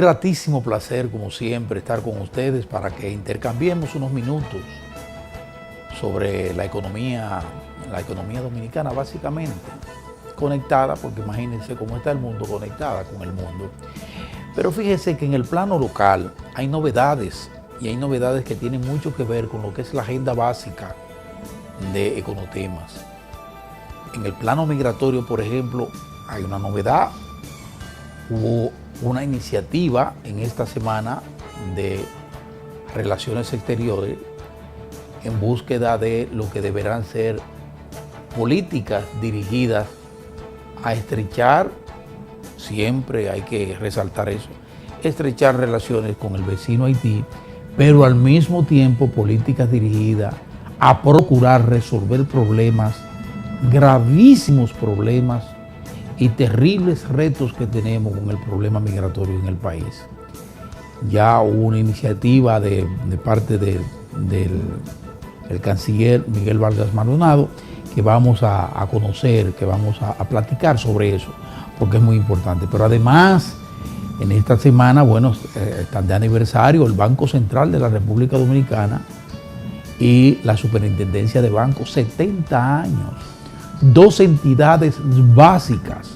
gratísimo placer, como siempre, estar con ustedes para que intercambiemos unos minutos sobre la economía dominicana, básicamente conectada, porque imagínense cómo está el mundo, conectada con el mundo. Pero fíjese que en el plano local hay novedades, y hay novedades que tienen mucho que ver con lo que es la agenda básica de Econotemas. En el plano migratorio, por ejemplo, hay una novedad. Hubo una iniciativa en esta semana de Relaciones Exteriores en búsqueda de lo que deberán ser políticas dirigidas a estrechar, siempre hay que resaltar eso, estrechar relaciones con el vecino Haití, pero al mismo tiempo políticas dirigidas a procurar resolver problemas, gravísimos problemas y terribles retos que tenemos con el problema migratorio en el país. Ya hubo una iniciativa de parte del canciller Miguel Vargas Maldonado que vamos a conocer, que vamos a platicar sobre eso, porque es muy importante. Pero además, en esta semana, bueno, están de aniversario el Banco Central de la República Dominicana y la Superintendencia de Bancos, 70 años. Dos entidades básicas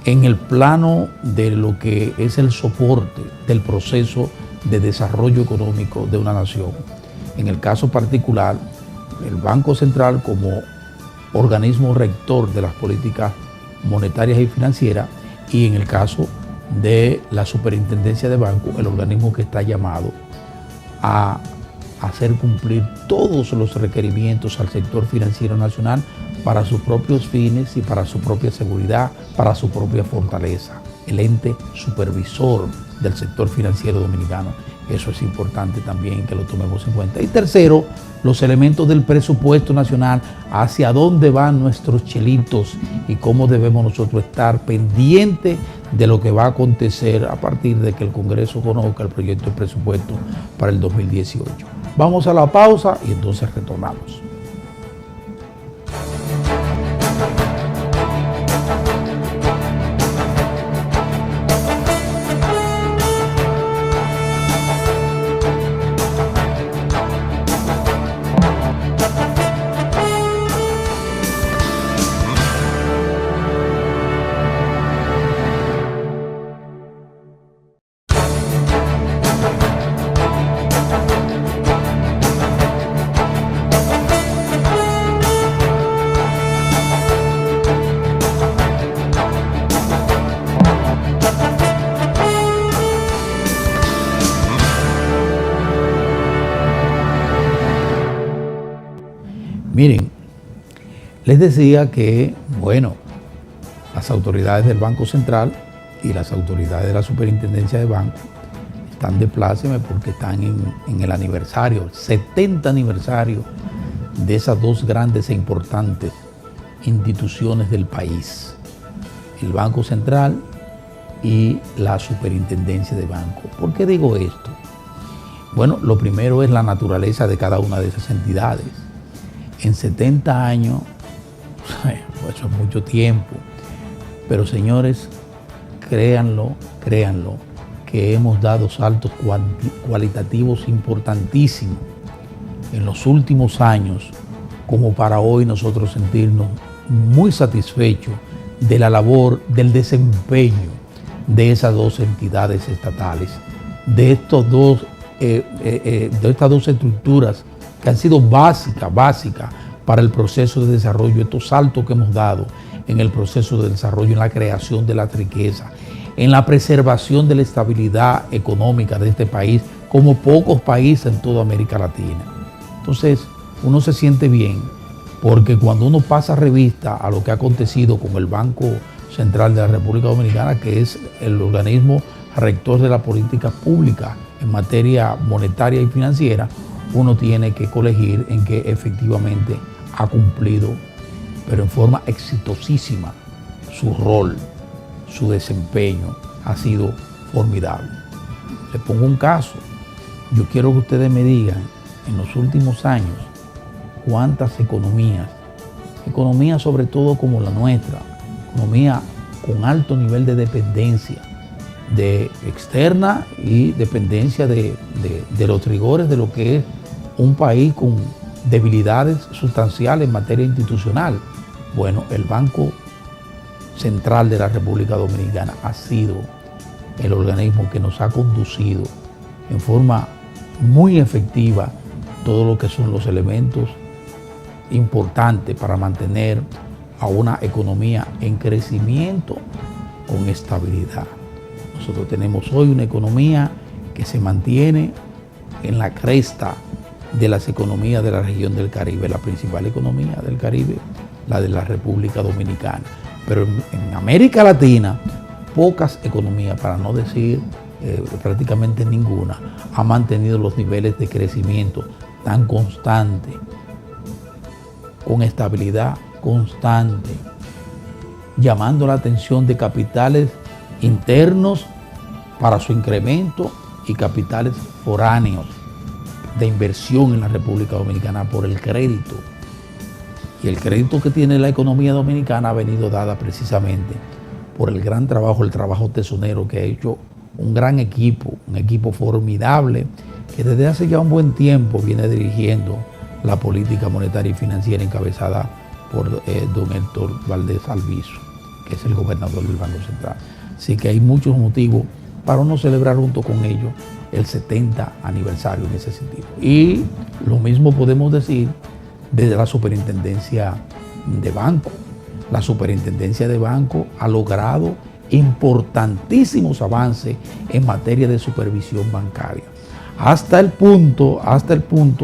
en el plano de lo que es el soporte del proceso de desarrollo económico de una nación. En el caso particular, el Banco Central como organismo rector de las políticas monetarias y financieras, y en el caso de la Superintendencia de Bancos, el organismo que está llamado a hacer cumplir todos los requerimientos al sector financiero nacional para sus propios fines y para su propia seguridad, para su propia fortaleza. El ente supervisor del sector financiero dominicano. Eso es importante también que lo tomemos en cuenta. Y tercero, los elementos del presupuesto nacional, hacia dónde van nuestros chelitos y cómo debemos nosotros estar pendientes de lo que va a acontecer a partir de que el Congreso conozca el proyecto de presupuesto para el 2018. Vamos a la pausa y entonces retornamos. Miren, les decía que, bueno, las autoridades del Banco Central y las autoridades de la Superintendencia de Bancos están de pláceme porque están en el aniversario, el 70 aniversario de esas dos grandes e importantes instituciones del país, el Banco Central y la Superintendencia de Bancos. ¿Por qué digo esto? Bueno, lo primero es la naturaleza de cada una de esas entidades. En 70 años, eso es mucho tiempo, pero señores, créanlo, que hemos dado saltos cualitativos importantísimos en los últimos años, como para hoy nosotros sentirnos muy satisfechos de la labor, del desempeño de esas dos entidades estatales, de estas dos estructuras que han sido básicas para el proceso de desarrollo, estos saltos que hemos dado en el proceso de desarrollo, en la creación de la riqueza, en la preservación de la estabilidad económica de este país, como pocos países en toda América Latina. Entonces, uno se siente bien, porque cuando uno pasa revista a lo que ha acontecido con el Banco Central de la República Dominicana, que es el organismo rector de la política pública en materia monetaria y financiera, uno tiene que colegir en que efectivamente ha cumplido, pero en forma exitosísima, su rol, su desempeño ha sido formidable. Les pongo un caso. Yo quiero que ustedes me digan, en los últimos años, cuántas economías sobre todo como la nuestra, economía con alto nivel de dependencia de externa y dependencia de los rigores de lo que es un país con debilidades sustanciales en materia institucional. Bueno, el Banco Central de la República Dominicana ha sido el organismo que nos ha conducido en forma muy efectiva todo lo que son los elementos importantes para mantener a una economía en crecimiento con estabilidad. Nosotros tenemos hoy una economía que se mantiene en la cresta de las economías de la región del Caribe, la principal economía del Caribe, la de la República Dominicana. Pero en América Latina, pocas economías, para no decir prácticamente ninguna, ha mantenido los niveles de crecimiento tan constantes, con estabilidad constante, llamando la atención de capitales internos para su incremento y capitales foráneos de inversión en la República Dominicana por el crédito. Y el crédito que tiene la economía dominicana ha venido dada precisamente por el gran trabajo, el trabajo tesonero que ha hecho un gran equipo, un equipo formidable que desde hace ya un buen tiempo viene dirigiendo la política monetaria y financiera encabezada por don Héctor Valdés Alviso, que es el gobernador del Banco Central. Así que hay muchos motivos para uno celebrar junto con ellos el 70 aniversario en ese sentido. Y lo mismo podemos decir desde la Superintendencia de Banco. La Superintendencia de Banco ha logrado importantísimos avances en materia de supervisión bancaria. Hasta el punto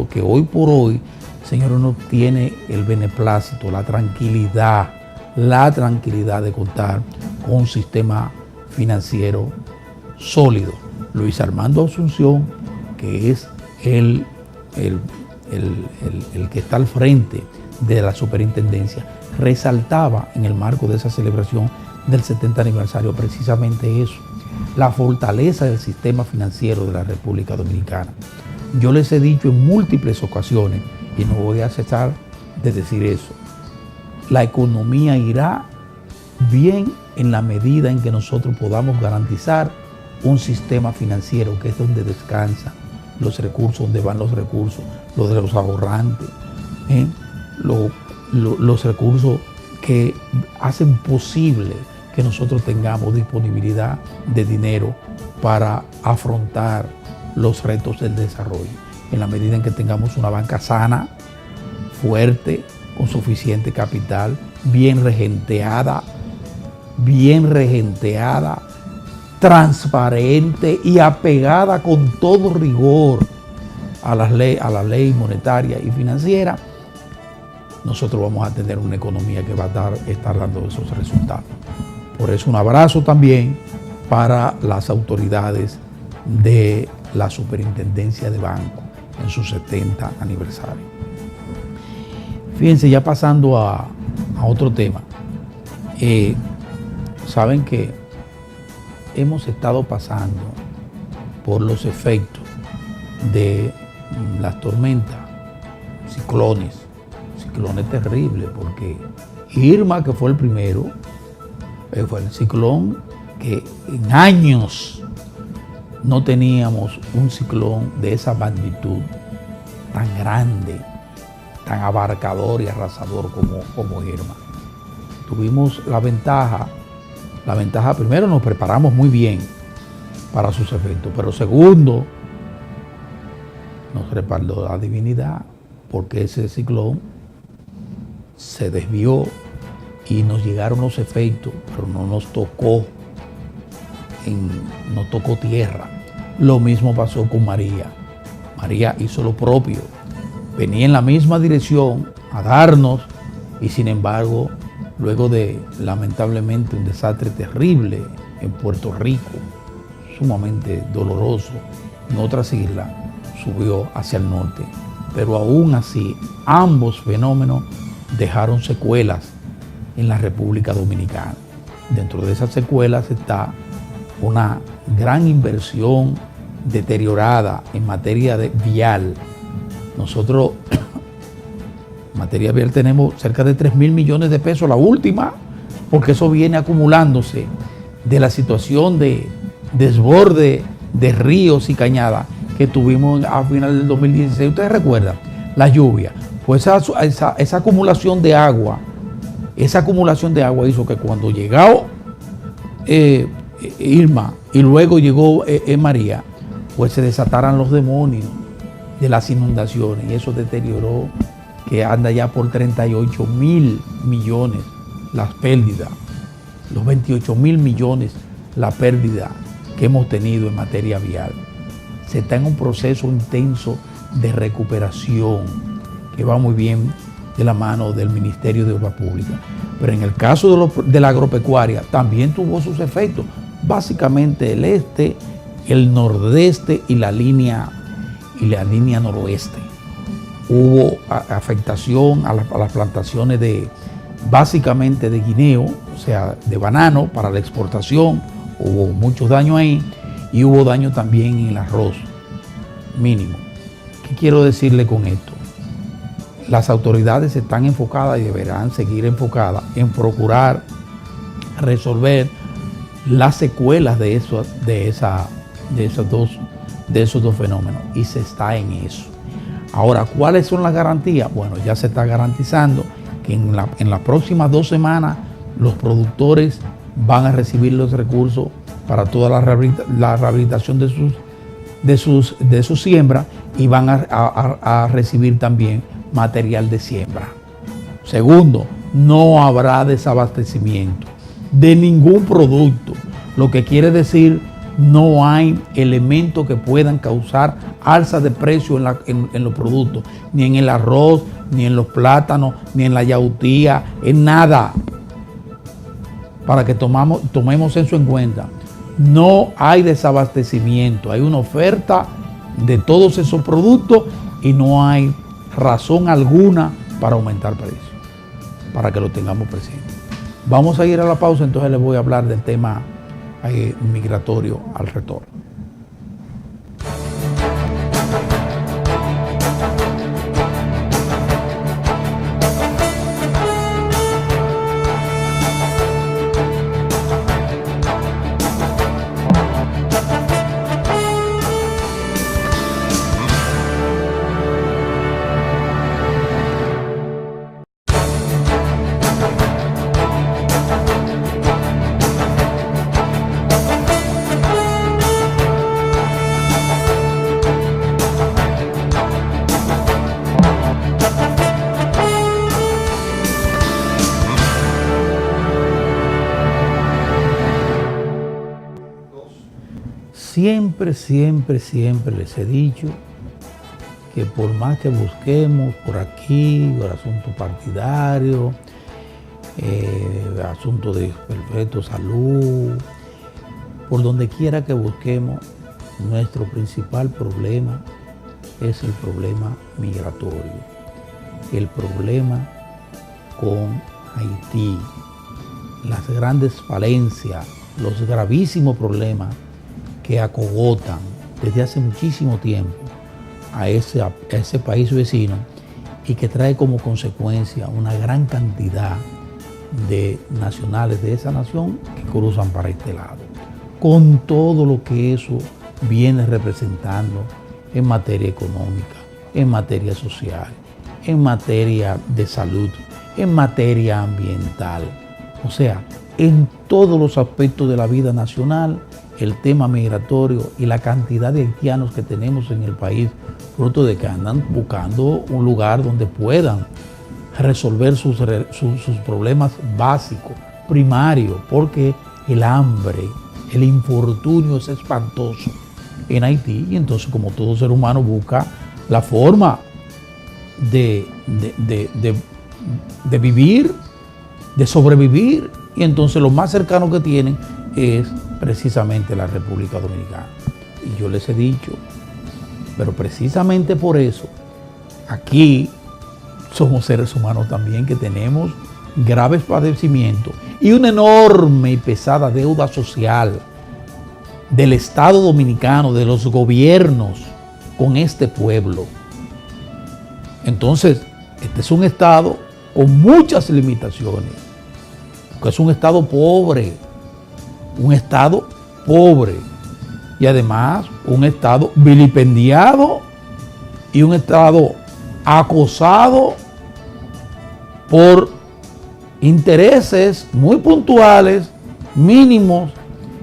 que hoy por hoy, señor, uno tiene el beneplácito, la tranquilidad de contar con un sistema financiero sólido. Luis Armando Asunción, que es el que está al frente de la superintendencia, resaltaba en el marco de esa celebración del 70 aniversario precisamente eso, la fortaleza del sistema financiero de la República Dominicana. Yo les he dicho en múltiples ocasiones, y no voy a cesar de decir eso, la economía irá bien en la medida en que nosotros podamos garantizar un sistema financiero que es donde descansan los recursos, donde van los recursos, los de los ahorrantes, los recursos que hacen posible que nosotros tengamos disponibilidad de dinero para afrontar los retos del desarrollo. En la medida en que tengamos una banca sana, fuerte, con suficiente capital, bien regenteada, transparente y apegada con todo rigor a la ley monetaria y financiera, nosotros vamos a tener una economía que va a estar dando esos resultados. Por eso un abrazo también para las autoridades de la Superintendencia de Banco en su 70 aniversario. Fíjense, ya pasando a otro tema, saben que hemos estado pasando por los efectos de las tormentas, ciclones terribles, porque Irma, que fue el primero, fue el ciclón que en años no teníamos un ciclón de esa magnitud tan grande, tan abarcador y arrasador como Irma. Tuvimos la ventaja primero, nos preparamos muy bien para sus efectos, pero segundo, nos respaldó la divinidad, porque ese ciclón se desvió y nos llegaron los efectos, pero no nos tocó tierra. Lo mismo pasó con María. María hizo lo propio, venía en la misma dirección a darnos, y sin embargo, luego de lamentablemente un desastre terrible en Puerto Rico, sumamente doloroso, en otras islas, subió hacia el norte. Pero aún así, ambos fenómenos dejaron secuelas en la República Dominicana. Dentro de esas secuelas está una gran inversión deteriorada en materia de vial. Nosotros en materia vial tenemos cerca de 3.000 millones de pesos, la última, porque eso viene acumulándose de la situación de desborde de ríos y cañadas que tuvimos a final del 2016. Ustedes recuerdan la lluvia, pues esa acumulación de agua, hizo que cuando llegó Irma y luego llegó María, pues se desataran los demonios de las inundaciones, y eso deterioró, que anda ya por 38.000 millones las pérdidas, los 28.000 millones la pérdida que hemos tenido en materia vial. Se está en un proceso intenso de recuperación que va muy bien de la mano del Ministerio de Obras Públicas. Pero en el caso de la agropecuaria también tuvo sus efectos, básicamente el este, el nordeste y la línea noroeste. Hubo afectación a las plantaciones básicamente de guineo, o sea, de banano para la exportación. Hubo muchos daños ahí, y hubo daño también en el arroz mínimo. ¿Qué quiero decirle con esto? Las autoridades están enfocadas y deberán seguir enfocadas en procurar resolver las secuelas de esos dos fenómenos, y se está en eso. Ahora, ¿cuáles son las garantías? Bueno, ya se está garantizando que en las próximas 2 semanas los productores van a recibir los recursos para toda la rehabilitación de sus siembras, y van a recibir también material de siembra. Segundo, no habrá desabastecimiento de ningún producto, lo que quiere decir no hay elementos que puedan causar alza de precio en los productos, ni en el arroz, ni en los plátanos, ni en la yautía, en nada. Para que tomemos eso en cuenta. No hay desabastecimiento, hay una oferta de todos esos productos y no hay razón alguna para aumentar precios, para que lo tengamos presente. Vamos a ir a la pausa, entonces les voy a hablar del tema migratorio al retorno. Siempre les he dicho que por más que busquemos por aquí, por asuntos partidarios, asuntos de perfecto salud, por donde quiera que busquemos, nuestro principal problema es el problema migratorio, el problema con Haití, las grandes falencias, los gravísimos problemas que acogotan desde hace muchísimo tiempo a ese país vecino, y que trae como consecuencia una gran cantidad de nacionales de esa nación que cruzan para este lado, con todo lo que eso viene representando en materia económica, en materia social, en materia de salud, en materia ambiental. O sea, en todos los aspectos de la vida nacional, el tema migratorio y la cantidad de haitianos que tenemos en el país, fruto de que andan buscando un lugar donde puedan resolver sus problemas básicos, primarios, porque el hambre, el infortunio es espantoso en Haití, y entonces, como todo ser humano, busca la forma de vivir, de sobrevivir, y entonces lo más cercano que tienen es precisamente la República Dominicana. Y yo les he dicho, pero precisamente por eso, aquí somos seres humanos también que tenemos graves padecimientos y una enorme y pesada deuda social del Estado Dominicano, de los gobiernos con este pueblo. Entonces, este es un Estado con muchas limitaciones, porque es un Estado pobre, y además un Estado vilipendiado y un Estado acosado por intereses muy puntuales, mínimos,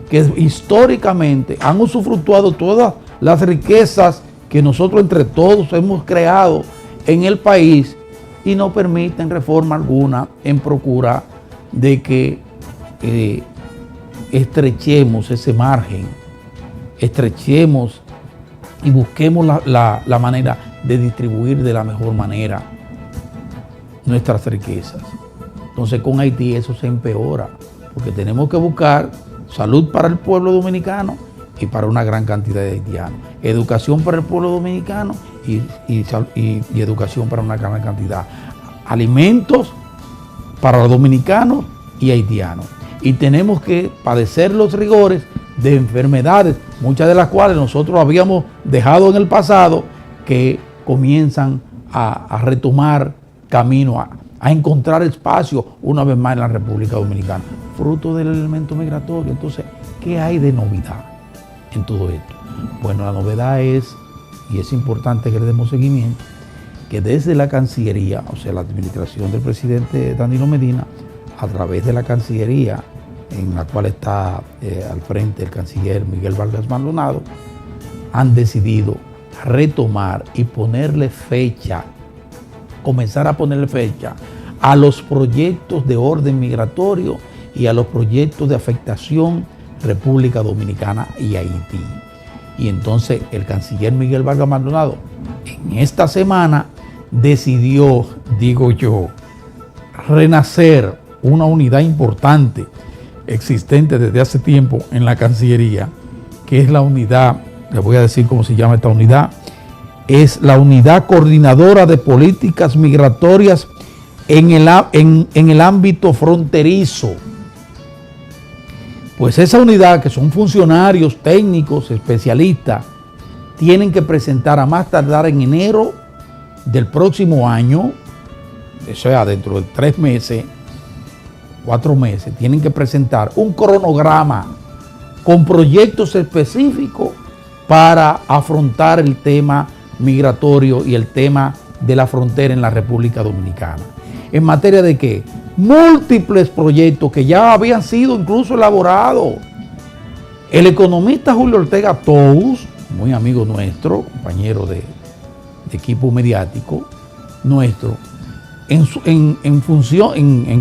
que históricamente han usufructuado todas las riquezas que nosotros entre todos hemos creado en el país y no permiten reforma alguna en procura de que estrechemos ese margen, estrechemos y busquemos la manera de distribuir de la mejor manera nuestras riquezas. Entonces con Haití eso se empeora, porque tenemos que buscar salud para el pueblo dominicano y para una gran cantidad de haitianos, educación para el pueblo dominicano y educación para una gran cantidad, alimentos para los dominicanos y haitianos. Y tenemos que padecer los rigores de enfermedades, muchas de las cuales nosotros habíamos dejado en el pasado, que comienzan a retomar camino, a encontrar espacio una vez más en la República Dominicana, fruto del elemento migratorio. Entonces, ¿qué hay de novedad en todo esto? Bueno, la novedad es, y es importante que le demos seguimiento, que desde la Cancillería, o sea, la administración del presidente Danilo Medina, a través de la Cancillería, en la cual está al frente el canciller Miguel Vargas Maldonado, han decidido retomar y ponerle fecha, comenzar a ponerle fecha a los proyectos de orden migratorio y a los proyectos de afectación República Dominicana y Haití. Y entonces el canciller Miguel Vargas Maldonado en esta semana decidió, digo yo, renacer una unidad importante existente desde hace tiempo en la Cancillería, que es la unidad, les voy a decir cómo se llama esta unidad, es la Unidad Coordinadora de Políticas Migratorias en el ámbito fronterizo. Pues esa unidad, que son funcionarios técnicos, especialistas, tienen que presentar a más tardar en enero del próximo año, o sea, dentro de 3 meses, 4 meses, tienen que presentar un cronograma con proyectos específicos para afrontar el tema migratorio y el tema de la frontera en la República Dominicana. ¿En materia de qué? Múltiples proyectos que ya habían sido incluso elaborados. El economista Julio Ortega Tous, muy amigo nuestro, compañero de equipo mediático nuestro, en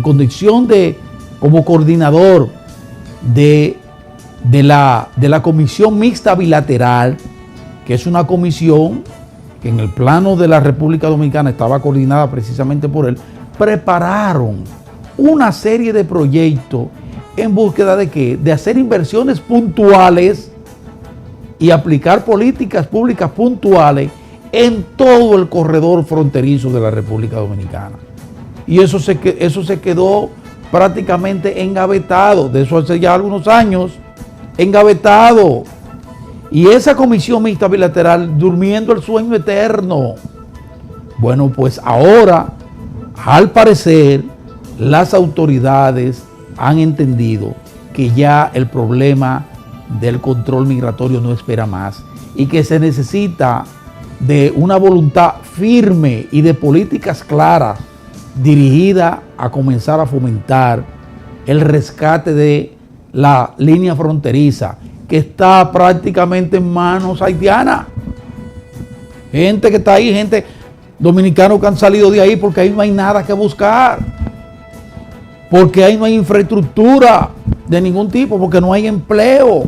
condición de como coordinador de la Comisión Mixta Bilateral, que es una comisión que en el plano de la República Dominicana estaba coordinada precisamente por él, prepararon una serie de proyectos en búsqueda de ¿qué? De hacer inversiones puntuales y aplicar políticas públicas puntuales en todo el corredor fronterizo de la República Dominicana. Y eso se quedó prácticamente engavetado, de eso hace ya algunos años, engavetado. Y esa comisión mixta bilateral durmiendo el sueño eterno. Bueno, pues ahora, al parecer, las autoridades han entendido que ya el problema del control migratorio no espera más y que se necesita de una voluntad firme y de políticas claras dirigida a comenzar a fomentar el rescate de la línea fronteriza que está prácticamente en manos haitianas. Gente que está ahí, gente dominicanos que han salido de ahí porque ahí no hay nada que buscar, porque ahí no hay infraestructura de ningún tipo, porque no hay empleo,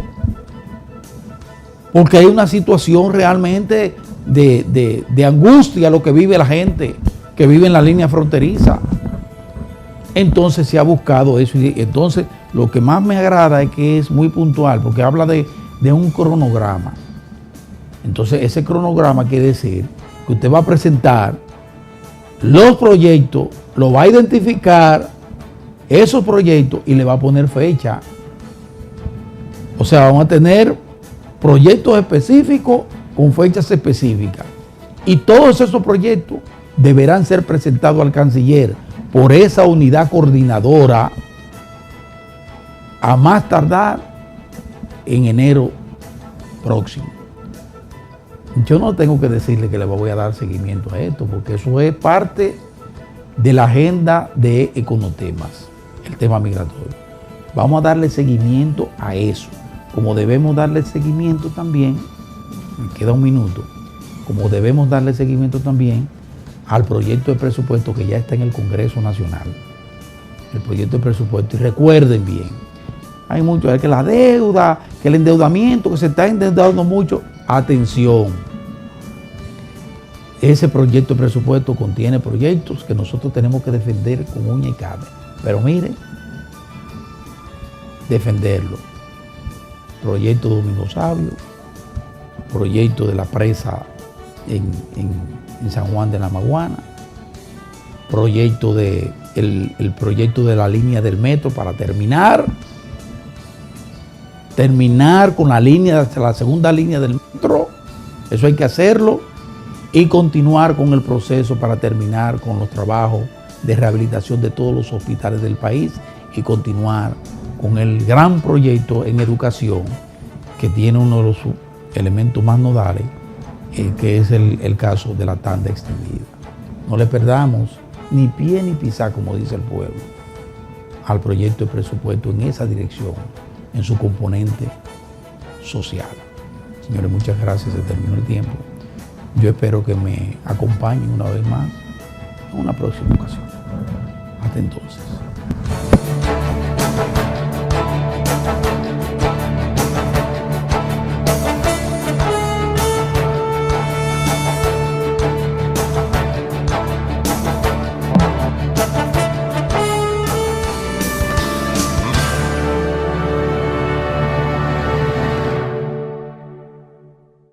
porque hay una situación realmente de angustia lo que vive la gente que vive en la línea fronteriza. Entonces se ha buscado eso, y entonces lo que más me agrada es que es muy puntual, porque habla de un cronograma. Entonces ese cronograma quiere decir que usted va a presentar los proyectos, lo va a identificar esos proyectos y le va a poner fecha. O sea, vamos a tener proyectos específicos con fechas específicas. Y todos esos proyectos deberán ser presentados al canciller por esa unidad coordinadora a más tardar en enero próximo. Yo no tengo que decirle que le voy a dar seguimiento a esto, porque eso es parte de la agenda de Econotemas, el tema migratorio. Vamos a darle seguimiento a eso, como debemos darle seguimiento también, me queda un minuto, como debemos darle seguimiento también al proyecto de presupuesto que ya está en el Congreso Nacional. El proyecto de presupuesto, y recuerden bien, hay mucho, es que la deuda, que el endeudamiento, que se está endeudando mucho. Atención, ese proyecto de presupuesto contiene proyectos que nosotros tenemos que defender con uña y carne. Pero mire, defenderlo. Proyecto Domingo Sabio, proyecto de la presa en San Juan de la Maguana, proyecto el proyecto de la línea del metro para terminar con la segunda línea del metro, eso hay que hacerlo, y continuar con el proceso para terminar con los trabajos de rehabilitación de todos los hospitales del país y continuar con el gran proyecto en educación que tiene uno de los elementos más nodales, que es el caso de la tanda extendida. No le perdamos ni pie ni pisar, como dice el pueblo, al proyecto de presupuesto en esa dirección, en su componente social. Señores, muchas gracias, se terminó el tiempo. Yo espero que me acompañen una vez más en una próxima ocasión. Hasta entonces.